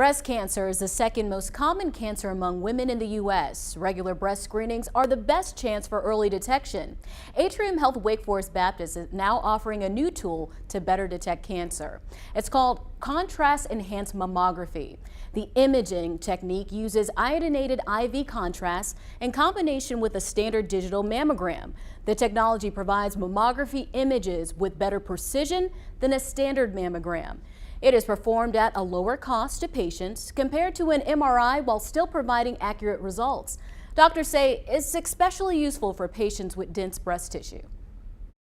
Breast cancer is the second most common cancer among women in the U.S. Regular breast screenings are the best chance for early detection. Atrium Health Wake Forest Baptist is now offering a new tool to better detect cancer. It's called contrast-enhanced mammography. The imaging technique uses iodinated IV contrast in combination with a standard digital mammogram. The technology provides mammography images with better precision than a standard mammogram. It is performed at a lower cost to patients compared to an MRI while still providing accurate results. Doctors say it's especially useful for patients with dense breast tissue.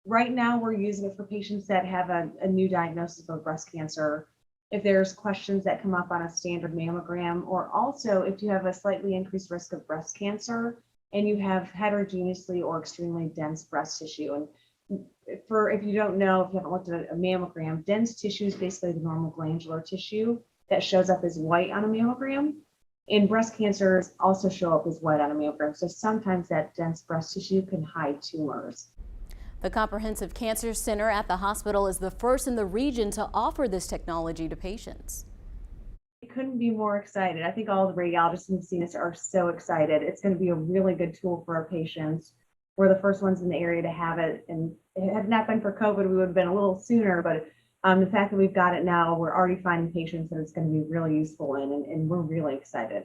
Right now, we're using it for patients that have a new diagnosis of breast cancer. If there's questions that come up on a standard mammogram, or also if you have a slightly increased risk of breast cancer and you have heterogeneously or extremely dense breast tissue. And if you don't know, if you haven't looked at a mammogram, dense tissue is basically the normal glandular tissue that shows up as white on a mammogram. And breast cancers also show up as white on a mammogram. So sometimes that dense breast tissue can hide tumors. The Comprehensive Cancer Center at the hospital is the first in the region to offer this technology to patients. I couldn't be more excited. I think all the radiologists who've seen this are so excited. It's going to be a really good tool for our patients. We're the first ones in the area to have it, and it had not been for COVID, we would have been a little sooner, but the fact that we've got it now, we're already finding patients that it's going to be really useful in, and we're really excited.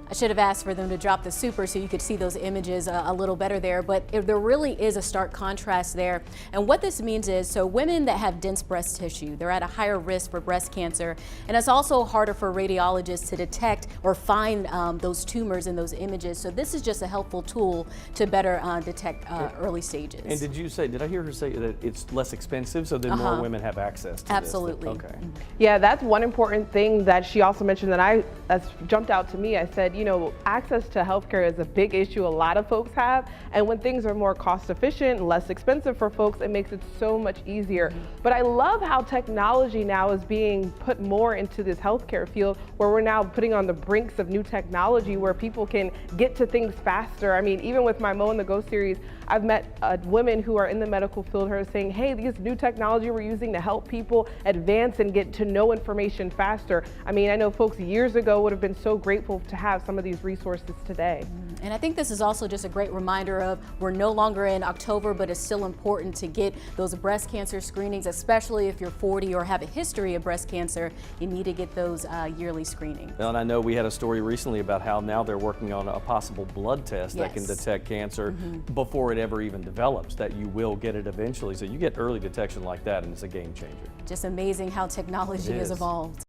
I should have asked for them to drop the super so you could see those images a little better there, but there really is a stark contrast there. And what this means is, so women that have dense breast tissue, they're at a higher risk for breast cancer, and it's also harder for radiologists to detect or find those tumors in those images. So this is just a helpful tool to better detect early stages. And did I hear her say that it's less expensive, so then more women have access to Absolutely. this? Okay. Yeah, that's one important thing that she also mentioned that's jumped out to me. I said, you know, access to healthcare is a big issue a lot of folks have, and when things are more cost efficient and less expensive for folks, it makes it so much easier. But I love how technology now is being put more into this healthcare field, where we're now putting on the brinks of new technology where people can get to things faster. I mean, even with my Mo and the Go series, I've met women who are in the medical field who are saying, hey, this new technology we're using to help people advance and get to know information faster. I mean, I know folks years ago would have been so grateful to have some of these resources today. And I think this is also just a great reminder of we're no longer in October, but it's still important to get those breast cancer screenings, especially if you're 40 or have a history of breast cancer. You need to get those yearly screenings. Well, and I know we had a story recently about how now they're working on a possible blood test that can detect cancer before it ever even develops, that you will get it eventually. So you get early detection like that, and it's a game changer. Just amazing how technology has evolved.